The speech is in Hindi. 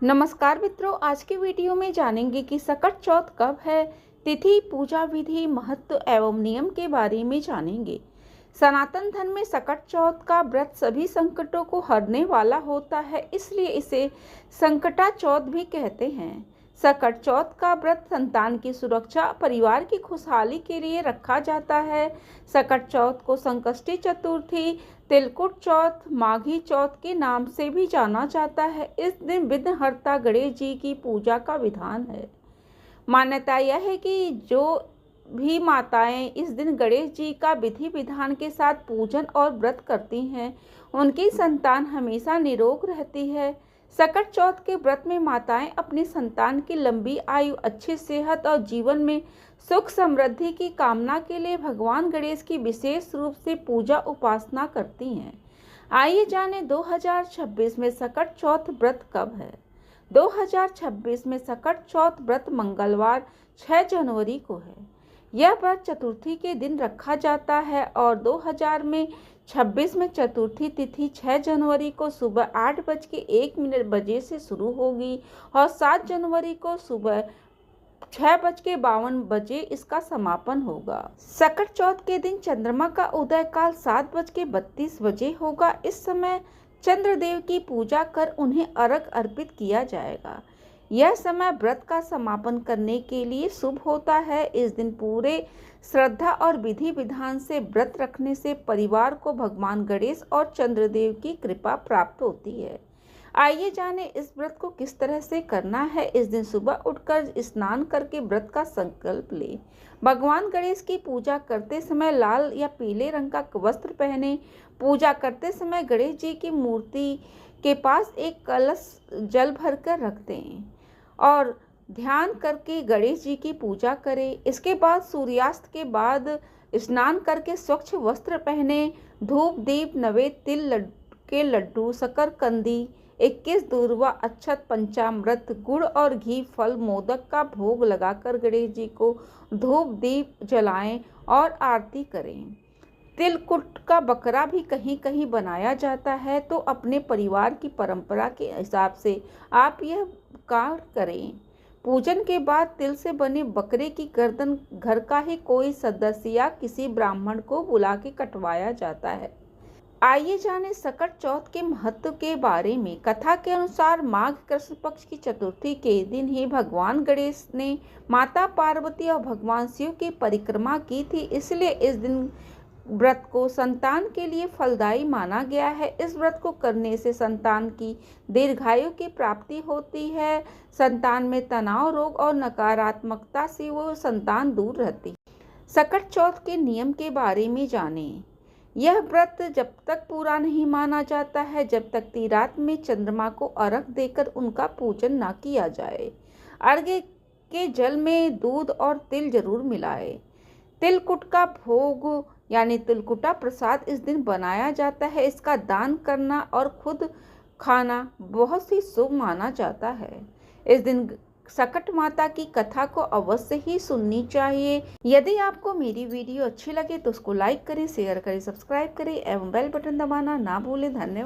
नमस्कार मित्रों, आज की वीडियो में जानेंगे कि सकट चौथ कब है। तिथि, पूजा विधि, महत्व एवं नियम के बारे में जानेंगे। सनातन धर्म में सकट चौथ का व्रत सभी संकटों को हरने वाला होता है, इसलिए इसे संकटा चौथ भी कहते हैं। सकट चौथ का व्रत संतान की सुरक्षा, परिवार की खुशहाली के लिए रखा जाता है। सकट चौथ को संकष्टी चतुर्थी, तिलकुट चौथ, माघी चौथ के नाम से भी जाना जाता है। इस दिन विघ्नहर्ता गणेश जी की पूजा का विधान है। मान्यता यह है कि जो भी माताएं इस दिन गणेश जी का विधि विधान के साथ पूजन और व्रत करती हैं, उनकी संतान हमेशा निरोग रहती है। सकट चौथ के व्रत में माताएं अपनी संतान की लंबी आयु, अच्छी सेहत और जीवन में सुख समृद्धि की कामना के लिए भगवान गणेश की विशेष रूप से पूजा उपासना करती हैं। आइए जानें 2026 में सकट चौथ व्रत कब है। 2026 में सकट चौथ व्रत मंगलवार 6 जनवरी को है। यह व्रत चतुर्थी के दिन रखा जाता है और 2026 में चतुर्थी तिथि 6 जनवरी को सुबह 8:01 से शुरू होगी और 7 जनवरी को सुबह 6:52 इसका समापन होगा। सकट चौथ के दिन चंद्रमा का उदय काल 7:32 होगा। इस समय चंद्रदेव की पूजा कर उन्हें अर्घ अर्पित किया जाएगा। यह समय व्रत का समापन करने के लिए शुभ होता है। इस दिन पूरे श्रद्धा और विधि विधान से व्रत रखने से परिवार को भगवान गणेश और चंद्रदेव की कृपा प्राप्त होती है। आइए जानें इस व्रत को किस तरह से करना है। इस दिन सुबह उठकर स्नान करके व्रत का संकल्प लें। भगवान गणेश की पूजा करते समय लाल या पीले रंग का वस्त्र पहने। पूजा करते समय गणेश जी की मूर्ति के पास एक कलश जल भरकर रख दें और ध्यान करके गणेश जी की पूजा करें। इसके बाद सूर्यास्त के बाद स्नान करके स्वच्छ वस्त्र पहने। धूप, दीप, नवेद, तिल के लड्डू, शकरकंदी, 21 दूर्वा, अक्षत, पंचामृत, गुड़ और घी, फल, मोदक का भोग लगाकर गणेश जी को धूप दीप जलाएं और आरती करें। तिलकुट का बकरा भी कहीं कहीं बनाया जाता है, तो अपने परिवार की परंपरा के हिसाब से आप यह कार्य करें। पूजन के बाद तिल से बने बकरे की गर्दन घर का ही कोई सदस्य या किसी ब्राह्मण को बुला के कटवाया जाता है। आइए जानें सकट चौथ के महत्व के बारे में। कथा के अनुसार माघ कृष्ण पक्ष की चतुर्थी के दिन ही भगवान गणेश ने माता पार्वती और भगवान शिव की परिक्रमा की थी, इसलिए इस दिन व्रत को संतान के लिए फलदायी माना गया है। इस व्रत को करने से संतान की दीर्घायु की प्राप्ति होती है। संतान में तनाव, रोग और नकारात्मकता से वो संतान दूर रहती है। सकट चौथ के नियम के बारे में जानें। यह व्रत जब तक पूरा नहीं माना जाता है जब तक तिरात में चंद्रमा को अर्घ देकर उनका पूजन न किया जाए। अर्घ्य के जल में दूध और तिल जरूर मिलाएं। तिलकुट का भोग यानी तिलकुटा प्रसाद इस दिन बनाया जाता है। इसका दान करना और खुद खाना बहुत ही शुभ माना जाता है। इस दिन सकट माता की कथा को अवश्य ही सुननी चाहिए। यदि आपको मेरी वीडियो अच्छी लगे तो उसको लाइक करें, शेयर करें, सब्सक्राइब करें एवं बेल बटन दबाना ना भूलें। धन्यवाद।